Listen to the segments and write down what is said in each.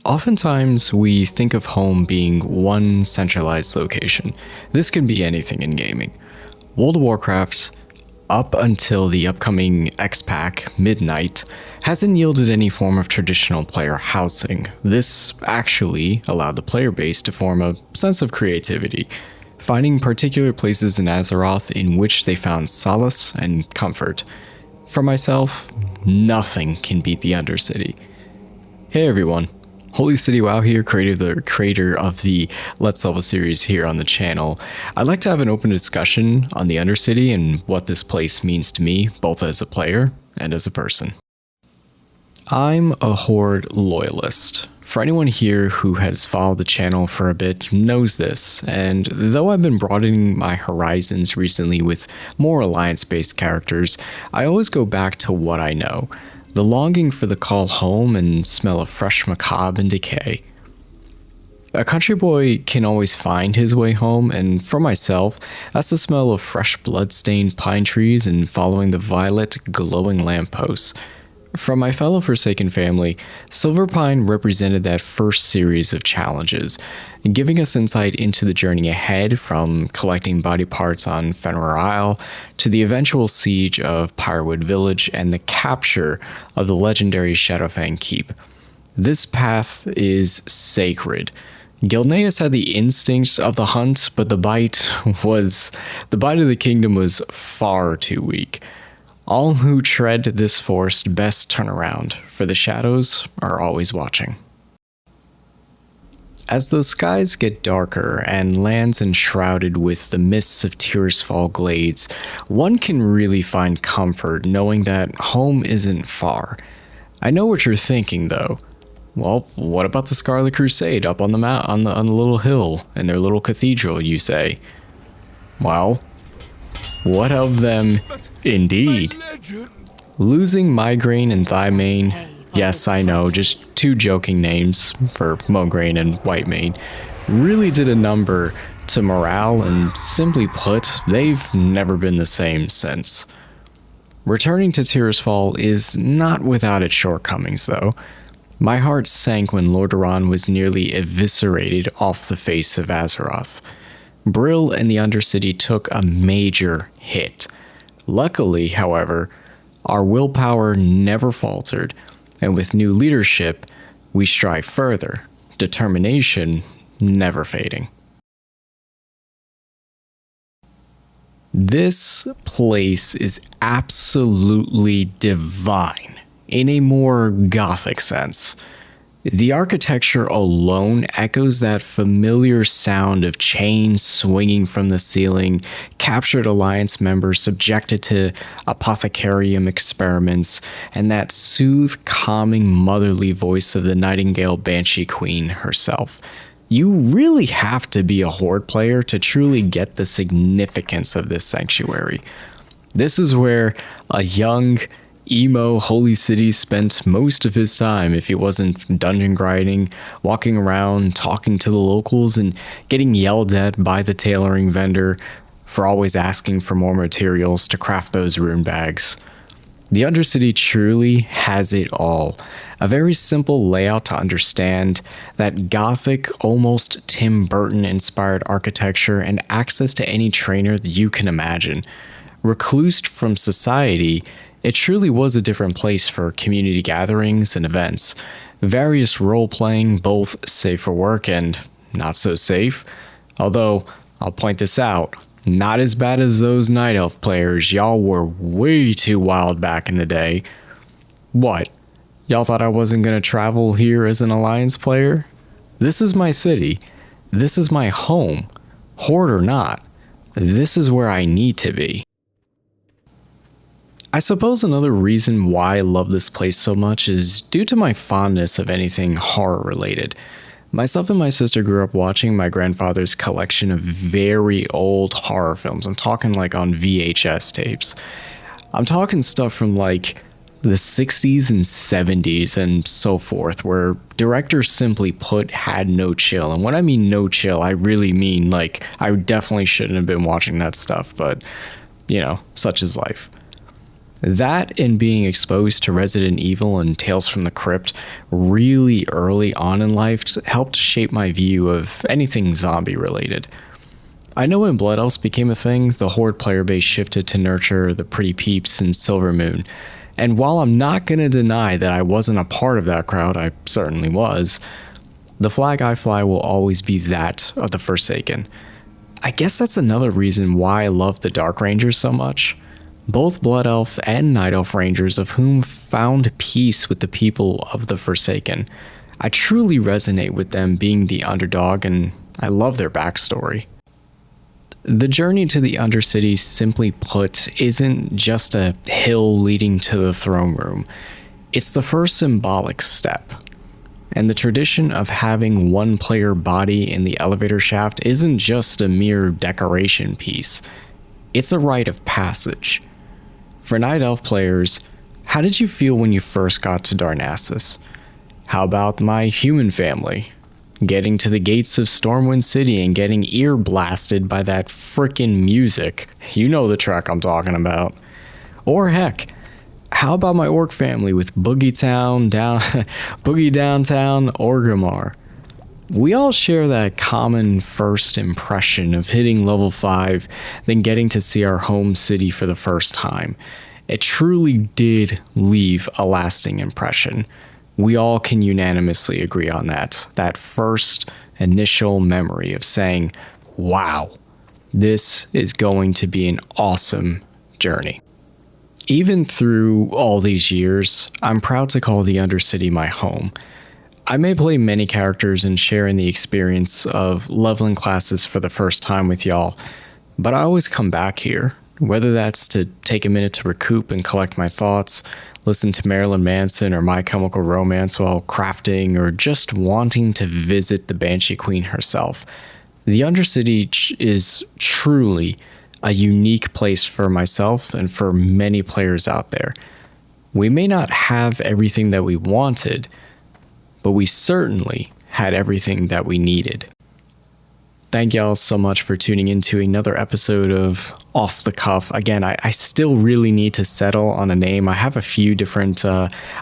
Oftentimes, we think of home being one centralized location. This can be anything in gaming. World of Warcraft, up until the upcoming X-Pack, Midnight, hasn't yielded any form of traditional player housing. This actually allowed the player base to form a sense of creativity, finding particular places in Azeroth in which they found solace and comfort. For myself, nothing can beat the Undercity. Hey everyone. Holy City WoW here, creator of the Let's Level series here on the channel. I'd like to have an open discussion on the Undercity and what this place means to me, both as a player and as a person. I'm a Horde loyalist. For anyone here who has followed the channel for a bit knows this, and though I've been broadening my horizons recently with more alliance-based characters, I always go back to what I know. The longing for the call home and smell of fresh macabre and decay. A country boy can always find his way home, and for myself, that's the smell of fresh blood-stained pine trees and following the violet, glowing lampposts. From my fellow Forsaken family, Silverpine represented that first series of challenges, giving us insight into the journey ahead from collecting body parts on Fenrir Isle to the eventual siege of Pyrewood Village and the capture of the legendary Shadowfang Keep. This path is sacred. Gilneas had the instincts of the hunt, but the bite of the kingdom was far too weak. All who tread this forest best turn around, for the shadows are always watching. As those skies get darker and lands enshrouded with the mists of Tirisfal glades, one can really find comfort knowing that home isn't far. I know what you're thinking though. Well, what about the Scarlet Crusade up on the on the little hill in their little cathedral, you say? Well, what of them, indeed? Losing Migraine and Thymane, yes, I know, just two joking names for Mograine and Whitemane, really did a number to morale, and simply put, they've never been the same since. Returning to Tirisfal is not without its shortcomings, though. My heart sank when Lordaeron was nearly eviscerated off the face of Azeroth. Brill and the Undercity took a major hit. Luckily, however, our willpower never faltered, and with new leadership, we strive further, determination never fading. This place is absolutely divine, in a more gothic sense. The architecture alone echoes that familiar sound of chains swinging from the ceiling, captured Alliance members subjected to apothecarium experiments, and that soothed, calming, motherly voice of the Nightingale Banshee Queen herself. You really have to be a Horde player to truly get the significance of this sanctuary. This is where a young emo Holy City spent most of his time if he wasn't dungeon grinding, walking around, talking to the locals, and getting yelled at by the tailoring vendor for always asking for more materials to craft those rune bags. The Undercity truly has it all. A very simple layout to understand, that gothic, almost Tim Burton-inspired architecture, and access to any trainer that you can imagine. Reclused from society, it truly was a different place for community gatherings and events. Various role-playing, both safe for work and not so safe. Although, I'll point this out, not as bad as those Night Elf players. Y'all were way too wild back in the day. What? Y'all thought I wasn't gonna travel here as an Alliance player? This is my city. This is my home. Horde or not, this is where I need to be. I suppose another reason why I love this place so much is due to my fondness of anything horror related. Myself and my sister grew up watching my grandfather's collection of very old horror films. I'm talking like on VHS tapes. I'm talking stuff from like the 60s and 70s and so forth, where directors simply put had no chill. And when I mean no chill, I really mean like I definitely shouldn't have been watching that stuff, but you know, such is life. That and being exposed to Resident Evil and Tales from the Crypt really early on in life helped shape my view of anything zombie related. I know when Blood Elves became a thing, the Horde player base shifted to nurture the Pretty Peeps and Silver Moon. And while I'm not going to deny that I wasn't a part of that crowd, I certainly was, the flag I fly will always be that of the Forsaken. I guess that's another reason why I love the Dark Rangers so much. Both Blood Elf and Night Elf Rangers of whom found peace with the people of the Forsaken. I truly resonate with them being the underdog, and I love their backstory. The journey to the Undercity, simply put, isn't just a hill leading to the throne room. It's the first symbolic step. And the tradition of having one player body in the elevator shaft isn't just a mere decoration piece. It's a rite of passage. For Night Elf players, how did you feel when you first got to Darnassus? How about my human family? Getting to the gates of Stormwind City and getting ear blasted by that frickin' music. You know the track I'm talking about. Or heck, how about my orc family with Boogie Downtown Orgrimmar? We all share that common first impression of hitting level 5, then getting to see our home city for the first time. It truly did leave a lasting impression. We all can unanimously agree on that. That first initial memory of saying, wow, this is going to be an awesome journey. Even through all these years, I'm proud to call the Undercity my home. I may play many characters and share in the experience of leveling classes for the first time with y'all, but I always come back here, whether that's to take a minute to recoup and collect my thoughts, listen to Marilyn Manson or My Chemical Romance while crafting, or just wanting to visit the Banshee Queen herself. The Undercity is truly a unique place for myself and for many players out there. We may not have everything that we wanted, but we certainly had everything that we needed. Thank y'all so much for tuning into another episode of Off the Cuff. Again, I still really need to settle on a name. I have a few different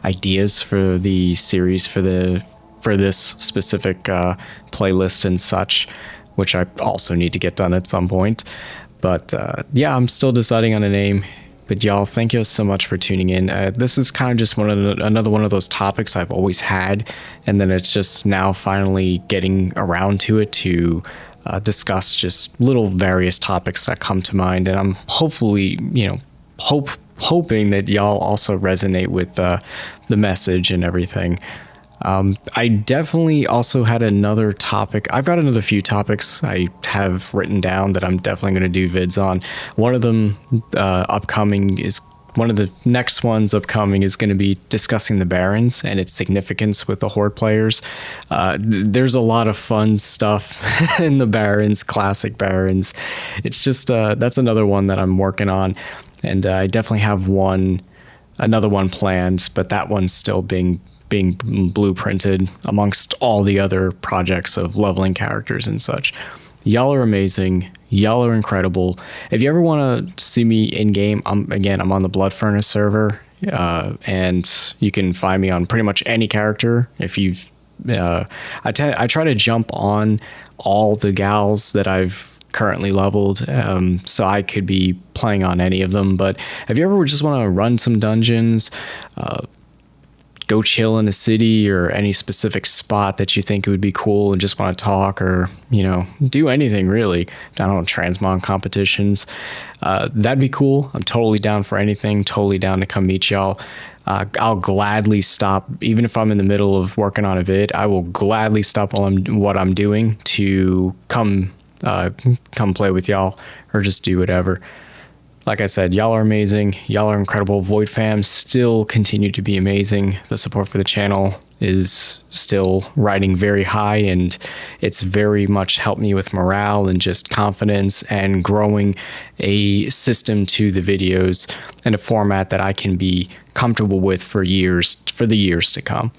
ideas for the series for this specific playlist and such, which I also need to get done at some point. But yeah, I'm still deciding on a name. But y'all, thank you so much for tuning in. This is kind of just another one of those topics I've always had, and then it's just now finally getting around to it to discuss just little various topics that come to mind. And I'm hopefully, hoping that y'all also resonate with the message and everything. I definitely also had another topic. I've got another few topics I have written down that I'm definitely going to do vids on. One of them one of the next ones upcoming is going to be discussing the Barons and its significance with the Horde players. There's a lot of fun stuff in the Barons, classic Barons. It's just, that's another one that I'm working on. And I definitely have another one planned, but that one's still being blueprinted amongst all the other projects of leveling characters and such. Y'all are amazing. Y'all are incredible. If you ever want to see me in game, I'm on the Blood Furnace server, and you can find me on pretty much any character. If you've, I try to jump on all the gals that I've currently leveled, so I could be playing on any of them. But if you ever just want to run some dungeons, go chill in a city or any specific spot that you think it would be cool and just want to talk or, do anything really. I don't know, transmog competitions. That'd be cool. I'm totally down for anything, totally down to come meet y'all. I'll gladly stop, even if I'm in the middle of working on a vid, I will gladly stop what I'm doing to come play with y'all or just do whatever. Like I said, y'all are amazing. Y'all are incredible. Void fam still continue to be amazing. The support for the channel is still riding very high, and it's very much helped me with morale and just confidence and growing a system to the videos and a format that I can be comfortable with for the years to come.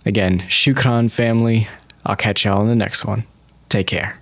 Again, shukran family. I'll catch y'all in the next one. Take care.